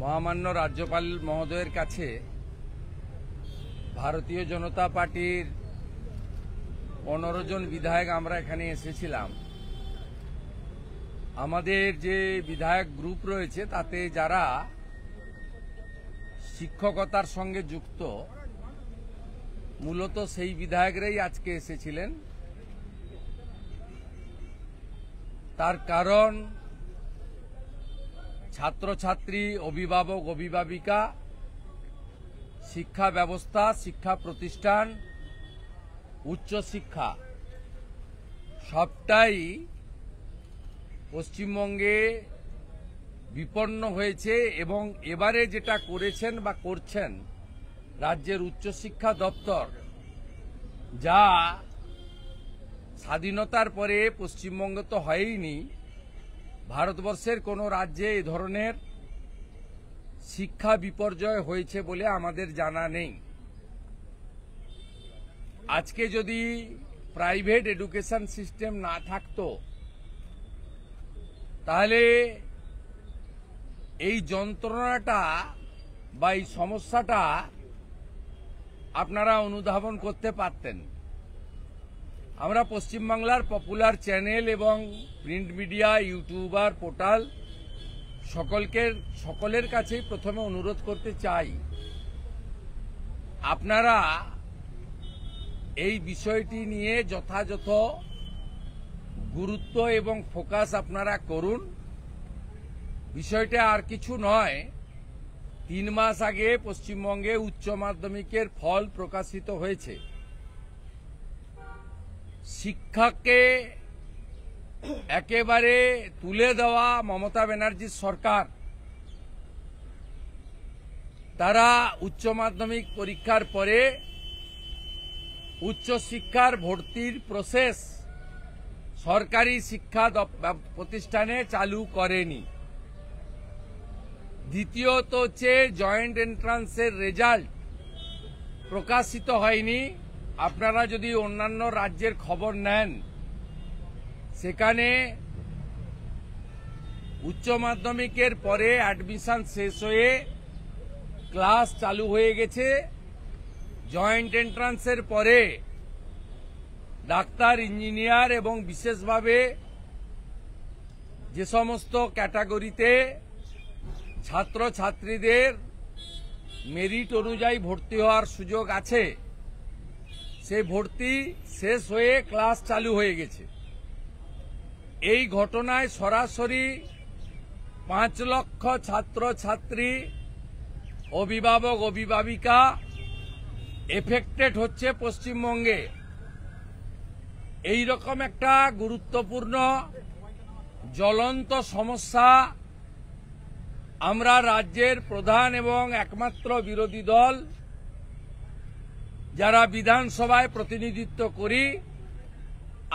মহামান্য রাজ্যপাল মহোদয়ের কাছে ভারতীয় জনতা পার্টির 15 জন বিধায়ক আমরা এখানে এসেছিলাম। আমাদের যে বিধায়ক গ্রুপ রয়েছে তাতে যারা শিক্ষকতার সঙ্গে যুক্ত মূলত সেই বিধায়করাই আজকে এসেছিলেন। তার কারণ ছাত্রছাত্রী, অভিভাবক, অভিভাবিকা, শিক্ষা ব্যবস্থা, শিক্ষা প্রতিষ্ঠান, উচ্চশিক্ষা সবটাই পশ্চিমবঙ্গে বিপন্ন হয়েছে এবং এবারে যেটা করেছেন বা করছেন রাজ্যের উচ্চশিক্ষা দপ্তর, যা স্বাধীনতার পরে পশ্চিমবঙ্গ তো হয়ইনি, ভারতবর্ষের কোনো রাজ্যে এ ধরনের শিক্ষা বিপর্যয় হয়েছে বলে আমাদের জানা নেই। আজকে যদি প্রাইভেট এডুকেশন সিস্টেম না থাকতো তাহলে এই যন্ত্রণাটা বা এই সমস্যাটা আপনারা অনুধাবন করতে পারতেন। আমরা পশ্চিমবাংলার পপুলার চ্যানেল এবং প্রিন্ট মিডিয়া, ইউটিউবার, পোর্টাল সকলের কাছেই প্রথমে অনুরোধ করতে চাই, আপনারা এই বিষয়টি নিয়ে যথাযথ গুরুত্ব এবং ফোকাস আপনারা করুন। বিষয়টা আর কিছু নয়, 3 মাস আগে পশ্চিমবঙ্গে উচ্চ মাধ্যমিকের ফল প্রকাশিত হয়েছে। শিক্ষাকে একেবারে তুলে দেওয়া মমতা ব্যানার্জির সরকার, তারা উচ্চ মাধ্যমিক পরীক্ষার পরে উচ্চশিক্ষার ভর্তির প্রসেস সরকারি শিক্ষা প্রতিষ্ঠানে চালু করেনি। দ্বিতীয়ত হচ্ছে জয়েন্ট এন্ট্রান্সের রেজাল্ট প্রকাশিত হয়নি। আপনারা যদি অন্যান্য রাজ্যের খবর নেন, সেখানে উচ্চ মাধ্যমিকের পরে অ্যাডমিশন শেষ হয়ে ক্লাস চালু হয়ে গেছে। জয়েন্ট এন্ট্রান্সের পরে ডাক্তার, ইঞ্জিনিয়ার এবং বিশেষভাবে যে সমস্ত ক্যাটাগরিতে ছাত্রছাত্রীদের মেরিট অনুযায়ী ভর্তি হওয়ার সুযোগ আছে, সেই ভর্তি শেষ হয়ে ক্লাস চালু হয়ে গেছে। এই ঘটনায় সরাসরি 5 লক্ষ ছাত্রছাত্রী, অভিভাবক, অভিভাবিকা এফেক্টেড হচ্ছে পশ্চিমবঙ্গে। এই রকম একটা গুরুত্বপূর্ণ জ্বলন্ত সমস্যা আমরা রাজ্যের প্রধান এবং একমাত্র বিরোধী দল যারা বিধানসভায় প্রতিনিধিত্ব করি,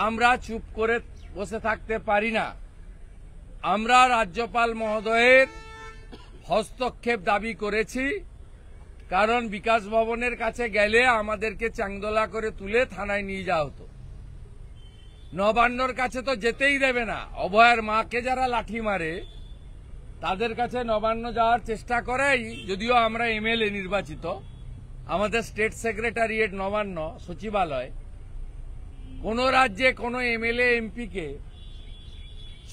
আমরা চুপ করে বসে থাকতে পারি না। আমরা রাজ্যপাল মহোদয়ের হস্তক্ষেপ দাবি করেছি, কারণ বিকাশ ভবনের কাছে গেলে আমাদেরকে চাংদোলা করে তুলে থানায় নিয়ে যাওয়া হতো। নবান্নর কাছে তো যেতেই দেবে না। অভয়ার মাকে যারা লাঠি মারে তাদের কাছে নবান্ন যাওয়ার চেষ্টা করেই, যদিও আমরা এমএলএ নির্বাচিত, আমাদের স্টেট সেক্রেটারিয়েট নবান্ন সচিবালয়। কোন রাজ্যে কোনো এমএলএ এমপিকে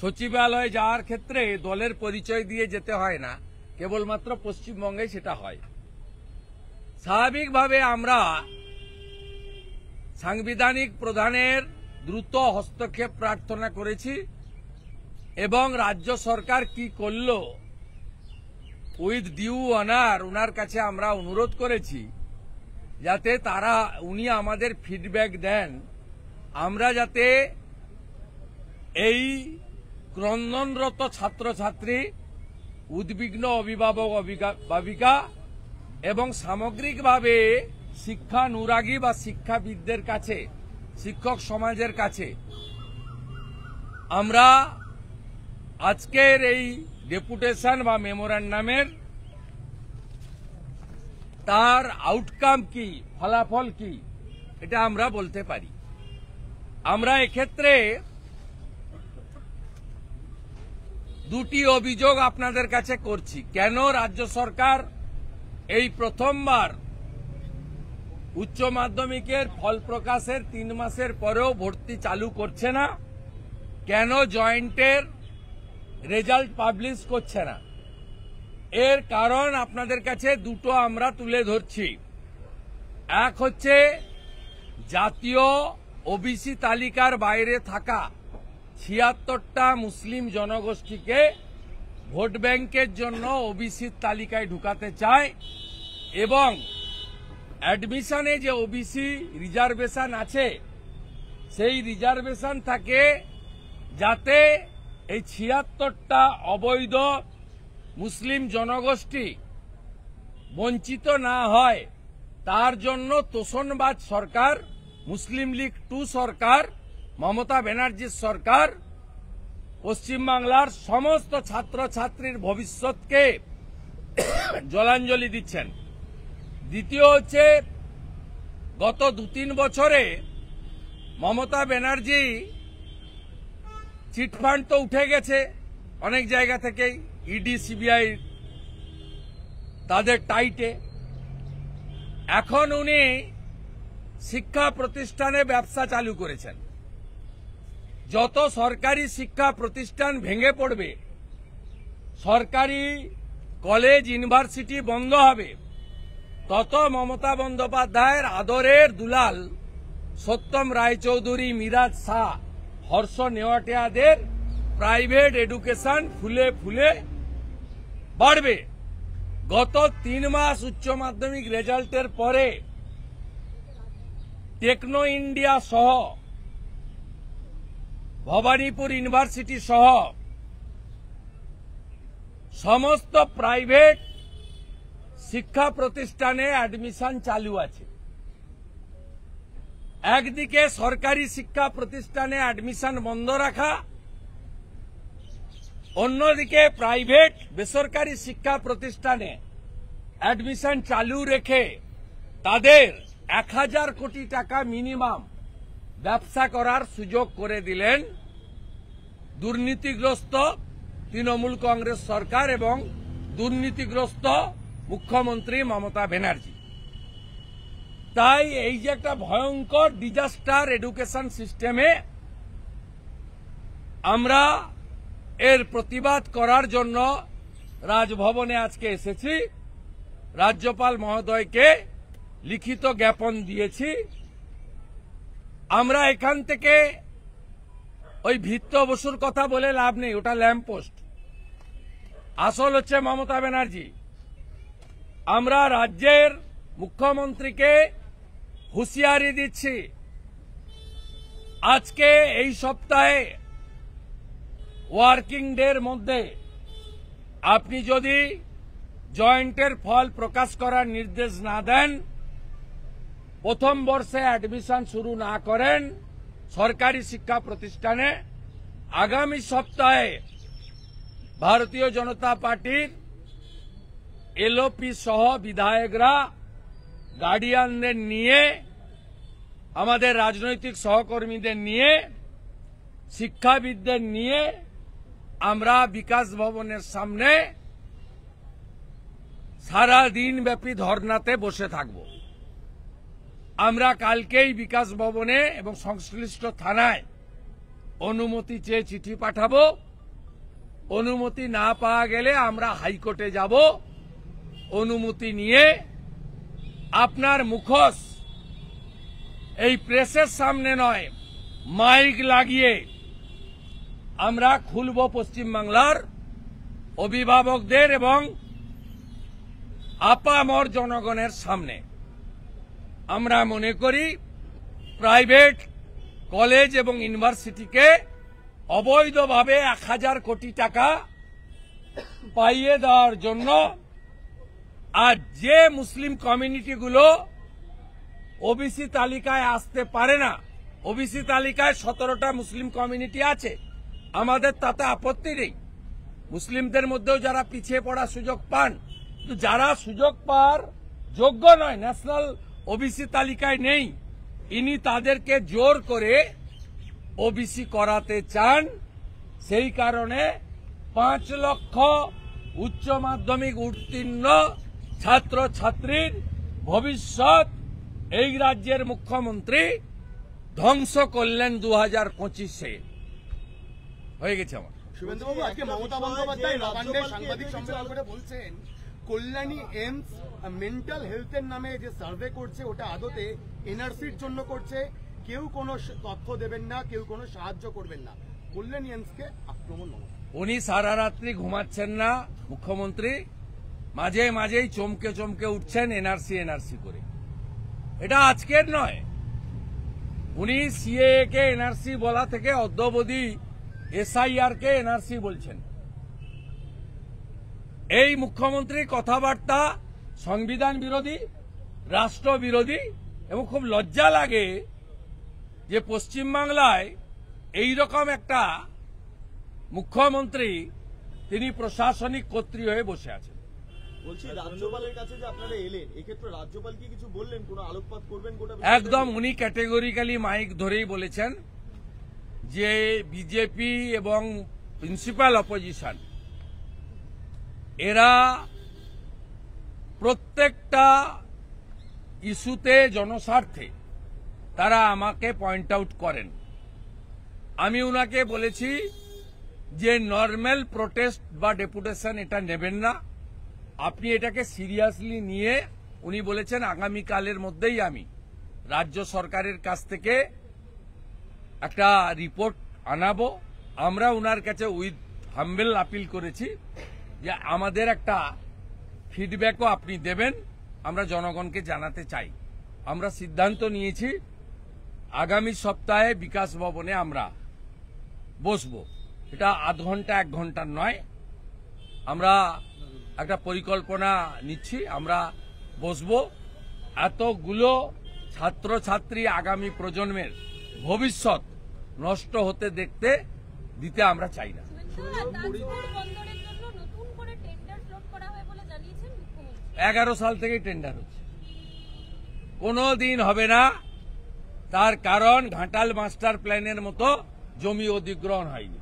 সচিবালয়ে যাওয়ার ক্ষেত্রে দলের পরিচয় দিয়ে যেতে হয় না, কেবলমাত্র পশ্চিমবঙ্গে সেটা হয়। স্বাভাবিকভাবে আমরা সাংবিধানিক প্রধানের দ্রুত হস্তক্ষেপ প্রার্থনা করেছি এবং রাজ্য সরকার কি করল উইথ ডিউ অনার ওনার কাছে আমরা অনুরোধ করেছি যাতে উনি আমাদের ফিডব্যাক দেন, আমরা যাতে এই ক্রন্দনরত ছাত্রছাত্রী, উদ্বিগ্ন অভিভাবক, অভিভাবিকা এবং সামগ্রিকভাবে শিক্ষানুরাগী বা শিক্ষাবিদদের কাছে, শিক্ষক সমাজের কাছে আমরা আজকের এই ডেপুটেশন বা মেমোরান্ডামের তার আউটকাম কি, ফলাফল কি, এটা আমরা বলতে পারি। আমরা এক্ষেত্রে দুটি অভিযোগ আপনাদের কাছে করছি। কেন রাজ্য সরকার এই প্রথমবার উচ্চ মাধ্যমিকের ফল প্রকাশের 3 মাসের পরেও ভর্তি চালু করছে না, কেন জয়েন্টের রেজাল্ট পাবলিশ করছে না, এর কারণ আপনাদের কাছে দুটো আমরা তুলে ধরছি। এক হচ্ছে জাতীয় ওবিসি তালিকার বাইরে থাকা 76টা মুসলিম জনগোষ্ঠীকে ভোট ব্যাংকের জন্য ওবিসির তালিকায় ঢুকাতে চায় এবং অ্যাডমিশনে যে ওবিসি রিজার্ভেশন আছে সেই রিজার্ভেশন থাকে যাতে এই 76টা অবৈধ মুসলিম জনগোষ্ঠী বঞ্চিত না হয়, তার জন্য তোষণবাজ সরকার, মুসলিম লীগ 2 সরকার, মমতা ব্যানার্জির সরকার পশ্চিমবাংলার সমস্ত ছাত্রছাত্রীর ভবিষ্যৎকে জলাঞ্জলি দিচ্ছেন। দ্বিতীয় হচ্ছে গত 2-3 বছরে মমতা ব্যানার্জি চিটফান্ড তো উঠে গেছে অনেক জায়গা থেকেই, ইডি সিবিআই তাদের টাইটে। এখন উনি শিক্ষা প্রতিষ্ঠানে ব্যবসা চালু করেছেন। যত সরকারি শিক্ষা প্রতিষ্ঠান ভেঙে পড়বে, সরকারি কলেজ ইউনিভার্সিটি বন্ধ হবে, তত মমতা বন্দ্যোপাধ্যায়ের আদরের দুলাল সত্যম রায়চৌধুরী, মিরাজ শাহ, হর্ষ নেওয়াটিয়াদের প্রাইভেট এডুকেশন ফুলে ফুলে বাড়বে। গত 3 মাস উচ্চ মাধ্যমিক রেজাল্টের পরে টেকনো ইন্ডিয়া সহ, ভবানীপুর ইউনিভার্সিটি সহ সমস্ত প্রাইভেট শিক্ষা প্রতিষ্ঠানে অ্যাডমিশন চালু আছে। একদিকে সরকারি শিক্ষা প্রতিষ্ঠানে অ্যাডমিশন বন্ধ রাখা, অন্যদিকে প্রাইভেট বেসরকারি শিক্ষা প্রতিষ্ঠানে অ্যাডমিশন চালু রেখে তাদের 1000 কোটি টাকা মিনিমাম ব্যবসা করার সুযোগ করে দিলেন দুর্নীতিগ্রস্ত তৃণমূল কংগ্রেস সরকার এবং দুর্নীতিগ্রস্ত মুখ্যমন্ত্রী মমতা ব্যানার্জি। তাই এই যে একটা ভয়ঙ্কর ডিজাস্টার এডুকেশন সিস্টেমে, আমরা এর প্রতিবাদ করার জন্য রাজভবনে আজকে এসেছি। রাজ্যপাল মহোদয়কে লিখিত জ্ঞাপন দিয়েছি। আমরা এখান থেকে ওই ভিত্ত বসুর কথা বলে লাভ নেই, ওটা ল্যাম্পপোস্ট। আসল হচ্ছে মমতা ব্যানার্জি। আমরা রাজ্যের মুখ্যমন্ত্রীকে হুঁশিয়ারি দিচ্ছি, আজকে এই সপ্তাহে ওয়ার্কিং ডের মধ্যে আপনি যদি জয়েন্টের ফল প্রকাশ করার নির্দেশ না দেন, প্রথম বর্ষে অ্যাডমিশন শুরু না করেন সরকারি শিক্ষা প্রতিষ্ঠানে, আগামী সপ্তাহে ভারতীয় জনতা পার্টির এলওপি সহ বিধায়করা গার্ডিয়ানদের নিয়ে, আমাদের রাজনৈতিক সহকর্মীদের নিয়ে, শিক্ষাবিদদের নিয়ে আমরা বিকাশ ভবনের সামনে সারা দিন ব্যাপী ধর্নাতে বসে থাকব। আমরা কালকেই বিকাশ ভবনে এবং সংশ্লিষ্ট থানায় অনুমতি চেয়ে চিঠি পাঠাবো। অনুমতি না পাওয়া গেলে আমরা হাইকোর্টে যাব। অনুমতি নিয়ে আপনার মুখোশ এই প্রেসের সামনে নয়, মাইক লাগিয়ে আমরা খুলব পশ্চিমবাংলার অভিভাবকদের এবং আপামর জনগণের সামনে। আমরা মনে করি প্রাইভেট কলেজ এবং ইউনিভার্সিটিকে অবৈধভাবে 1000 কোটি টাকা পাইয়ে দেওয়ার জন্য, আর যে মুসলিম কমিউনিটিগুলো ওবিসি তালিকায় আসতে পারে না, ওবিসি তালিকায় 17টা মুসলিম কমিউনিটি আছে, আমাদের তাতে আপত্তি নেই। মুসলিমদের মধ্যেও যারা পিছিয়ে পড়ার সুযোগ পান, কিন্তু যারা সুযোগ পাওয়ার যোগ্য নয়, ন্যাশনাল ওবিসি তালিকায় নেই, ইনি তাদেরকে জোর করে ওবিসি করাতে চান। সেই কারণে 5 লক্ষ উচ্চ মাধ্যমিক উত্তীর্ণ ছাত্র ছাত্রীর ভবিষ্যৎ এই রাজ্যের মুখ্যমন্ত্রী ধ্বংস করলেন 2025-এ। হয়ে গেছে আমার। শুভেন্দুবাবু, আজকে মমতা বন্দ্যোপাধ্যায় নবান্নে সাংবাদিক সম্মেলন করে বলছেন কল্যাণী এইমস মেন্টাল হেলথের নামে যে সার্ভে করছে ওটা আদতে এনআরসির জন্য করছে, কেউ কোনো তথ্য দেবেন না, কেউ কোনো সাহায্য করবেন না। কল্যাণী এইমসকে আক্রমণ মমতা। উনি সারা রাত্রি ঘুমাচ্ছেন না মুখ্যমন্ত্রী, মাঝে মাঝেই চমকে চমকে উঠছেন এনআরসি করে। এটা আজকের নয়, উনি সিএএ কে এনআরসি বলা থেকে অদ্যাবধি এসআইআর কে এনআরসি বলছেন। এই মুখ্যমন্ত্রীর কথাবার্তা সংবিধান বিরোধী, রাষ্ট্র বিরোধী, এবং খুব লজ্জা লাগে যে পশ্চিমবাংলায় এইরকম একটা মুখ্যমন্ত্রী তিনি প্রশাসনিক কর্ত্রী হয়ে বসে আছেন। বলছি রাজ্যপালের কাছে যে আপনারা এলেন, এক্ষেত্রে রাজ্যপাল কি কিছু বললেন, কোনো আলোকপাত করবেন গোটা? একদম উনি ক্যাটেগরিক্যালি মাইক ধরেই বলেছেন যে বিজেপি এবং প্রিন্সিপাল অপোজিশন এরা প্রত্যেকটা ইস্যুতে জনস্বার্থে তারা আমাকে পয়েন্ট আউট করেন। আমি উনাকে বলেছি যে নর্মাল প্রোটেস্ট বা ডেপুটেশন এটা নেবেন না, আপনি এটাকে সিরিয়াসলি নিয়ে, উনি বলেছেন আগামীকালের মধ্যেই আমি রাজ্য সরকারের কাছ থেকে একটা রিপোর্ট আনাবো। আমরা উনার কাছে উইথ হাম্বেল আপিল করেছি যে আমাদের একটা ফিডব্যাকও আপনি দেবেন, আমরা জনগণকে জানাতে চাই। আমরা সিদ্ধান্ত নিয়েছি আগামী সপ্তাহে বিকাশ ভবনে আমরা বসবো। এটা আধ ঘন্টা 1 ঘন্টার নয়, আমরা একটা পরিকল্পনা নিচ্ছি, আমরা বসবো। এতগুলো ছাত্রছাত্রী আগামী প্রজন্মের ভবিষ্যৎ নষ্ট হতে দিতে আমরা চাই না। 11 সাল থেকেই টেন্ডার হচ্ছে, কোনোদিন হবে না। তার কারণ ঘাটাল মাস্টার প্ল্যানের মতো জমি অধিগ্রহণ হয়নি।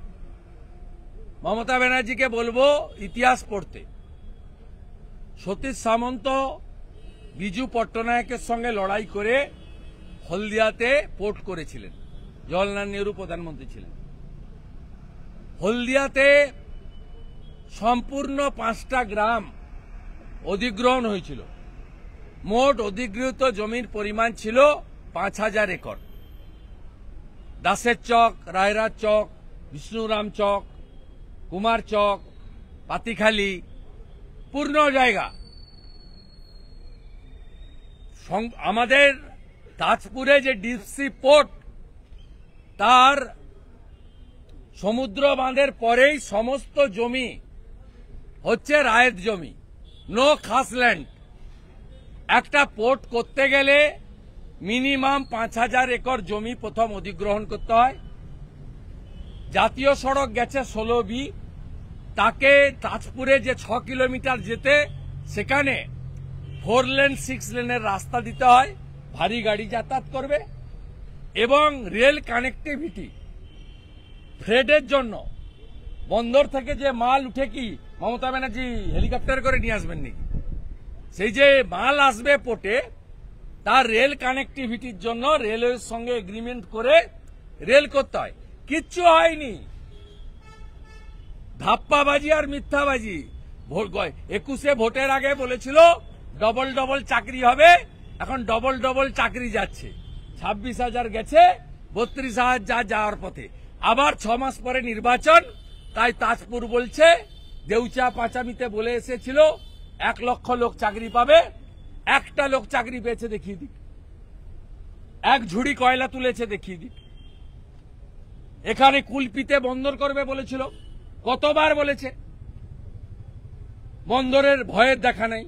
মমতা ব্যানার্জিকে বলবো ইতিহাস পড়তে। সতীশ সামন্ত বিজু পট্টনায়কের সঙ্গে লড়াই করে হলদিয়াতে পোর্ট করেছিলেন, জওহরলাল নেহরু প্রধানমন্ত্রী ছিলেন। হলদিয়াতে সম্পূর্ণ 5টা গ্রাম অধিগ্রহণ হয়েছিল। মোট অধিগৃহীত জমির পরিমাণ ছিল 5000 একর। দাসের চক, রায়রাজ চক, বিষ্ণুরাম চক, কুমার চক, পাতিখালি, পূর্ণ জায়গা। আমাদের তাজপুরে যে ডিপসি পোর্ট, তার সমুদ্র বাঁধের পরেই সমস্ত জমি হচ্ছে রায়েত জমি, নো খাস ল্যান্ড। একটা পোর্ট করতে গেলে মিনিমাম 5000 একর জমি প্রথম অধিগ্রহণ করতে হয়। জাতীয় সড়ক গেছে 16B, তাকে তাজপুরে যে 6 কিলোমিটার যেতে সেখানে 4 লেন 6 লেনের রাস্তা দিতে হয়, ভারী গাড়ি যাতায়াত করবে। এবং রেল কানেক্টিভিটি ফ্রেডের জন্য বন্দর থেকে যে মাল উঠে, কি মমতা ব্যানার্জি হেলিকপ্টার করে নিয়ে আসবেন নাকি? সেই যে মাল আসবে পোর্টে, তার রেল কানেক্টিভিটির জন্য রেলওয়ের সঙ্গে এগ্রিমেন্ট করে রেল করতে হয়। কিচ্ছু হয়নি, ধাপ্পাবাজি আর মিথ্যাবাজি। 21-এ ভোটের আগে বলেছিল ডবল চাকরি হবে, এখন ডবল চাকরি যাচ্ছে। 26,000 গেছে, 32,000 যাওয়ার পথে। আবার 6 মাস পরে নির্বাচন, তাই তাজপুর বলছে দেউচা পাঁচামিতে বলে এসেছিল 1 লক্ষ লোক চাকরি পাবে, একটা লোক চাকরি পেয়েছে দেখিয়ে দিক, 1 ঝুড়ি কয়লা তুলেছে দেখিয়ে দিক। এখানে কুলপিতে বন্দর করবে বলেছিল, কতবার বলেছে, বন্দরের ভয়ের দেখা নেই।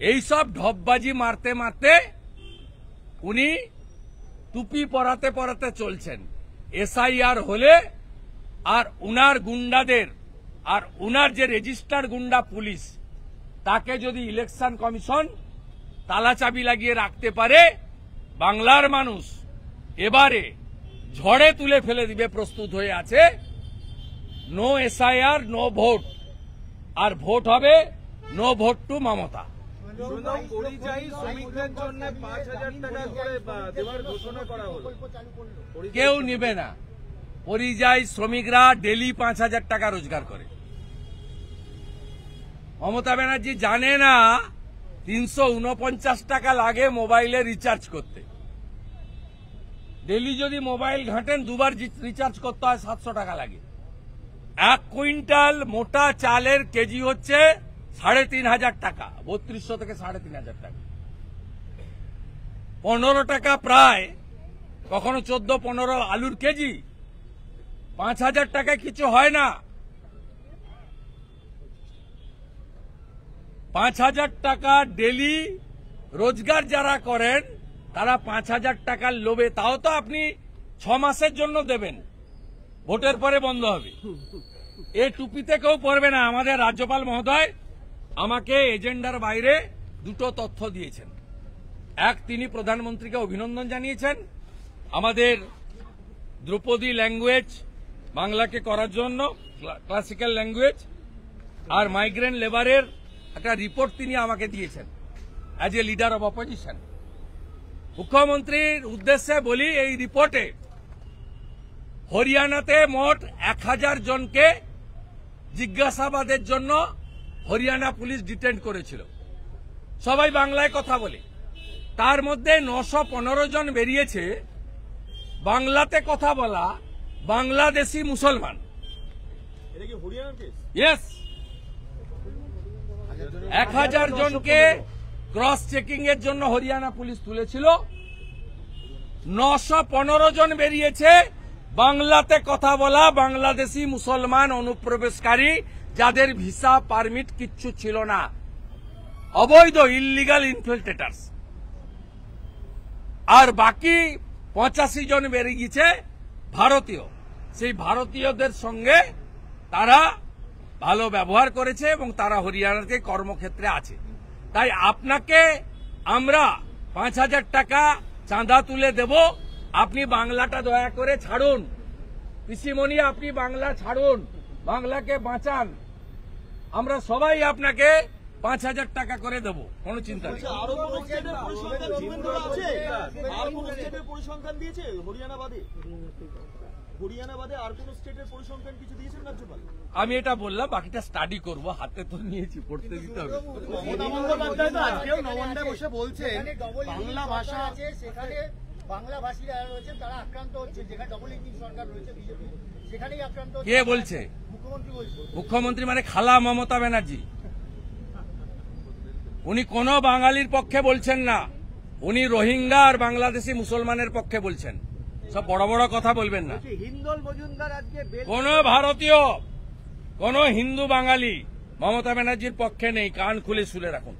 এইসব ঢপবাজি মারতে মারতে উনি টুপি পরাতে চলছেন। এসআইআর হলে আর উনার গুন্ডাদের, আর উনার যে রেজিস্টার্ড গুন্ডা পুলিশ, তাকে যদি ইলেকশন কমিশন তালাচাবি লাগিয়ে রাখতে পারে, বাংলার মানুষ এবারে ঝড়ে তুলে ফেলে দিবে, প্রস্তুত হয়ে আছে। নো এসআইআর, নো ভোট, আর ভোট হবে নো ভোট টু মমতা। শুনলাম পরিযায়ী শ্রমিকদের জন্য 5,000 টাকা করে দেওয়ার ঘোষণা করা হলো। কেউ নেবে না। পরিযায়ী শ্রমিকরা ডেলি 5,000 টাকা রোজগার করে। মমতা ব্যানার্জি জানে না 349 টাকা লাগে মোবাইলে রিচার্জ করতে। ডেলি যদি মোবাইল ঘাঁটেন দুবার রিচার্জ করতে হয় 700 টাকা লাগে। 1 কুইন্টাল মোটা চালের কেজি হচ্ছে 3,500 টাকা, 3200 থেকে 3,500 টাকা। 15 টাকা প্রায়, কখনো 14-15 আলুর কেজি। 5,000 টাকায় কিছু হয় না। 5,000 টাকা ডেলি রোজগার যারা করেন তারা 5,000 টাকার লোভে, তাও তো আপনি 6 মাসের জন্য দেবেন, ভোটের পরে বন্ধ হবে। এ টুপিতে কেউ পড়বে না। আমাদের রাজ্যপাল মহোদয় আমাকে এজেন্ডার বাইরে দুটো তথ্য দিয়েছেন। এক, তিনি প্রধানমন্ত্রীকে অভিনন্দন জানিয়েছেন আমাদের ধ্রুপদী ল্যাঙ্গুয়েজ বাংলাকে করার জন্য, ক্লাসিক্যাল ল্যাঙ্গুয়েজ, আর মাইগ্রেন্ট লেবারের একটা রিপোর্ট তিনি আমাকে দিয়েছেন as a leader of opposition. মুখ্যমন্ত্রীর উদ্দেশ্যে বলি, এই রিপোর্টে হরিয়ানাতে মোট 1,000 জনকে জিজ্ঞাসাবাদের জন্য হরিয়ানা পুলিশ ডিটেইন করেছিল। সবাই বাংলায় কথা বলে। তার মধ্যে 915 জন বেরিয়েছে বাংলাতে কথা বলা বাংলাদেশি মুসলমান। এটা কি হরিয়ানার কেস? ইয়েস, 1,000 জনকে ক্রস চেকিং এর জন্য হরিয়ানা পুলিশ তুলেছিল। 915 জন বেরিয়েছে বাংলাতে কথা বলা বাংলাদেশি মুসলমান অনুপ্রবেশকারী, যাদের ভিসা পারমিট কিচ্ছু ছিল না, অবৈধ ইললিগাল ইনফিল্ট্রেটার্স। আর বাকি 85 জন বেরিয়ে গেছে ভারতীয়। সেই ভারতীয়দের সঙ্গে তারা ভালো ব্যবহার করেছে এবং তারা হরিয়ানাতে কর্মক্ষেত্রে আছে। তাই আপনাকে আমরা 5,000 টাকা চাঁদা তুলে দেব, আপনি বাংলাটা দয়া করে ছাড়ুন। পিসিমণি, আপনি বাংলা ছাড়ুন, বাংলাকে বাঁচান। আমরা সবাই আপনাকে 5,000 টাকা করে দেব, কোনো চিন্তা নেই। আরো কোন স্টেটের পরিসংখ্যান দিবেন বলে আছে? আর কোন স্টেটের পরিসংখ্যান দিয়েছে হরিয়ানা বাদে? হরিয়ানা বাদে আর কোন স্টেটের পরিসংখ্যান কিছু দিয়েছেন রাজ্যপাল? আমি এটা বললাম, বাকিটা স্টাডি করব, হাতে তো নিয়েছি, পড়তে দিতে হবে। মমতা বন্দ্যোপাধ্যায় তো আজকেও নবান্নে বসে বলছেন বাংলা ভাষা আছে, সেখানে বাংলা ভাষীরা রয়েছে, তারা আক্রান্ত হচ্ছে। যেখানে ডবল ইঞ্জিন সরকার রয়েছে বিজেপি, সেখানেই আক্রান্ত হচ্ছে। কে বলছে? মুখ্যমন্ত্রী বলছে। মুখ্যমন্ত্রী মানে খালা মমতা ব্যানার্জি। উনি কোন বাঙালির পক্ষে বলছেন না, উনি রোহিঙ্গা আর বাংলাদেশি মুসলমানের পক্ষে বলছেন। সব বড় বড় কথা বলবেন না। হিন্দল মজুমদার আজকে কোন ভারতীয়, কোন হিন্দু বাঙালি মমতা ব্যানার্জির পক্ষে নেই। কান খুলে শুনে রাখুন,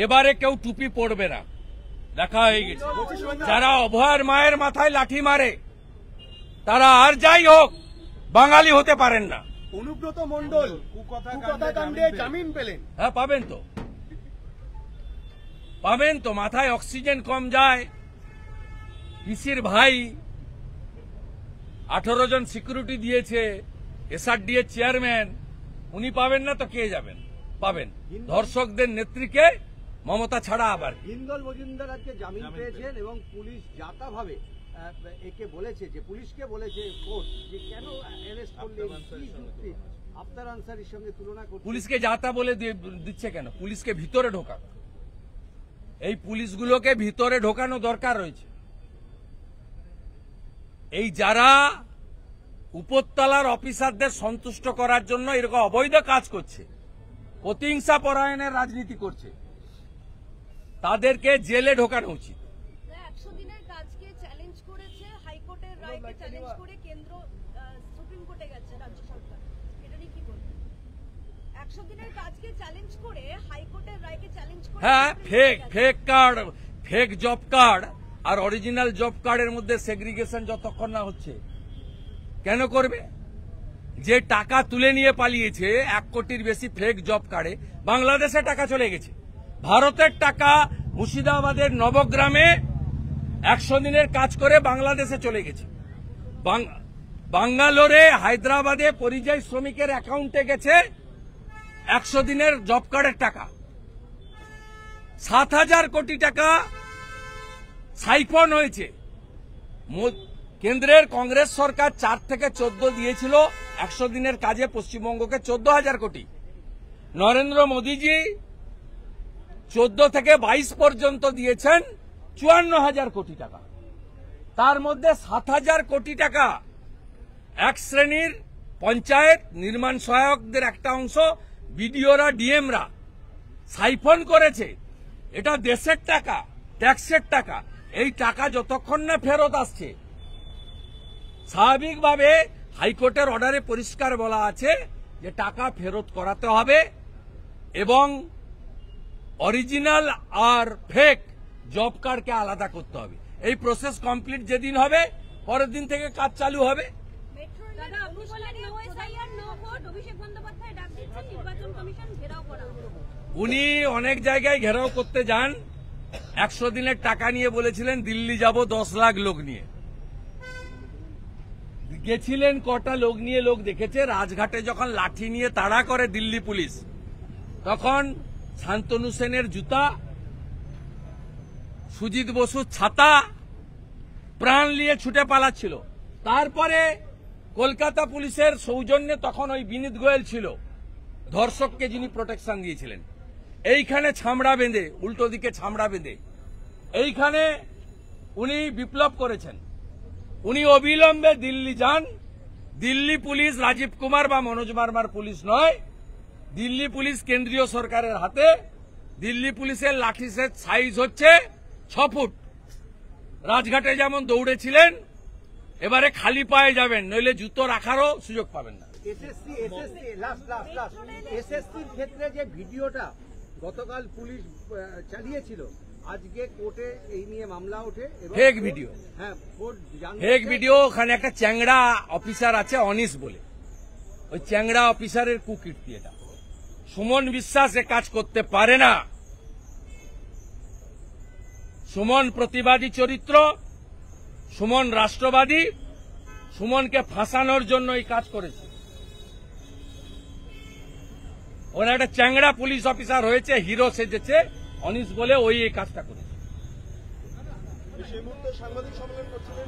এবারে কেউ টুপি পড়বে না, দেখা হয়ে গেছে। যারা অভয়ের মায়ের মাথায় লাঠি মারে তারা আর যাই হোক বাঙালি হতে পারেন না। অনুব্রত মণ্ডল কুকথা কাণ্ডে জামিন পেলেন। হ্যাঁ, পাবেন তো, পাবেন তো। মাথায় অক্সিজেন কম যায়, পিসির ভাই 18 জন সিকিউরিটি দিয়েছে, এসআরডি এর চেয়ারম্যান, উনি পাবেন না তো কে যাবেন? পাবেন। ধর্ষকদের নেত্রীকে মমতা ছাড়া আবার। হিন্দল মজুমদার আজকে জামিন পেয়েছেন এবং পুলিশ জাতাভাবে একে বলেছে, যে পুলিশকে বলেছে কোর্ট, যে কেন অ্যারেস্ট করলেন, কি যুক্তি আফতার আনসারির সঙ্গে তুলনা করছে। পুলিশকে যাতা বলে দিচ্ছে কেন? পুলিশকে ভিতরে ঢোকা, এই পুলিশগুলোকে ভিতরে ঢোকানো দরকার রয়েছে। এই যারা উপরতলার অফিসারদের সন্তুষ্ট করার জন্য এরকম অবৈধ কাজ করছে, প্রতিহিংসা পরায়ণের রাজনীতি করছে, তাদেরকে জেলে ঢোকানো উচিত। 100 দিনের কাজকে চ্যালেঞ্জ করেছে, হাইকোর্টের রায়কে চ্যালেঞ্জ করে কেন্দ্র সুপ্রিম কোর্টে গেছে রাজ্য সরকার। এটা নিয়ে কি বলবেন? 100 দিনের কাজকে চ্যালেঞ্জ করে হাইকোর্টের রায়কে চ্যালেঞ্জ করে, হ্যাঁ, fake card, fake job card আর অরিজিনাল জব কার্ডের মধ্যে সেগ্রিগেশন যতক্ষণ না হচ্ছে, কেন করবে? যে টাকা তুলে নিয়ে পালিয়েছে 1 কোটির বেশি ফেক জব কার্ডে, বাংলাদেশে টাকা চলে গেছে। ভারতের টাকা মুর্শিদাবাদের নবগ্রামে 100 দিনের কাজ করে বাংলাদেশে চলে গেছে। বাঙ্গালোরে, হায়দ্রাবাদে পরিযায়ী শ্রমিকের অ্যাকাউন্টে গেছে 100 দিনের জব কার্ডের টাকা। 7,000 কোটি টাকা সাইফন হয়েছে। কেন্দ্রের কংগ্রেস সরকার 4 থেকে 14 দিয়েছিল 100 দিনের কাজে পশ্চিমবঙ্গকে 14,000 কোটি। নরেন্দ্র মোদীজি 14 থেকে 22 পর্যন্ত দিয়েছেন 54,000 কোটি টাকা। তার মধ্যে 7,000 কোটি টাকা এক শ্রেণীর পঞ্চায়েত নির্মাণ সহায়কদের একটা অংশ বিডিওরা, ডিএমরা সাইফন করেছে। এটা দেশের টাকা, ট্যাক্সের টাকা। এই টাকা যতক্ষণ না ফেরত আসছে, স্বাভাবিকভাবে হাইকোর্টের অর্ডারে পরিষ্কার বলা আছে যে টাকা ফেরত করাতে হবে এবং অরিজিনাল আর ফেক জব কার্ডকে আলাদা করতে হবে। এই প্রসেস কমপ্লিট যেদিন হবে, পরের দিন থেকে কাজ চালু হবে। দাদা, আপনি বলেন no SIR no vote, Abhishek Bandyopadhyay ডাক দিচ্ছেন নির্বাচন কমিশন ঘেরাও করা হবে। উনি অনেক জায়গায় ঘেরাও করতে যান। 100 দিনের টাকা নিয়ে বলেছিলেন দিল্লি যাব 10 লাখ লোক নিয়ে। গেছিলেন কটা লোক নিয়ে? লোক দেখেছে। রাজঘাটে যখন লাঠি নিয়ে তাড়া করে দিল্লি পুলিশ, তখন শান্তনু সেনের জুতা, সুজিত বসুর ছাতা, প্রাণ নিয়ে ছুটে পালাচ্ছিল। তারপরে কলকাতা পুলিশের সৌজন্যে তখন ওই বিনীত গোয়েল ছিল ধর্ষককে, যিনি প্রোটেকশন দিয়েছিলেন। এইখানে ছামড়া বেঁধে, উল্টো দিকে ছামড়া বেঁধে এইখানে উনি বিপ্লব করেছেন। উনি অবিলম্বে দিল্লি যান। দিল্লি পুলিশ রাজীব কুমার বা মনোজ বার্মার পুলিশ নয়, দিল্লি পুলিশ কেন্দ্রীয় সরকারের হাতে। দিল্লি পুলিশের লাঠি সাইজ হচ্ছে 6 ফুট। রাজঘাটে যেমন দৌড়েছিলেন, এবারে খালি পায়ে যাবেন, নইলে জুতো রাখারও সুযোগ পাবেন না। এসএসসির ক্ষেত্রে যে ভিডিওটা গতকাল পুলিশ চালিয়েছিল, আজকে কোর্টে এই নিয়ে মামলা ওঠে। Fake video. হ্যাঁ, কোর্ট ফেক ভিডিও। ওখানে একটা চ্যাংড়া অফিসার আছে অনিশ বলে, ওই চ্যাংড়া অফিসারের কুকীর্তি এটা। সুমন বিশ্বাস এ কাজ করতে পারে না। সুমন প্রতিবাদী চরিত্র, সুমন রাষ্ট্রবাদী। সুমনকে ফাঁসানোর জন্য এই কাজ করেছে। ওরা একটা চ্যাংড়া পুলিশ অফিসার হয়েছে, হিরো সেজেছে অনিশ বলে, ওই এই কাজটা করেছে। সেই মুহূর্তে সাংবাদিক সম্মেলন করছিলেন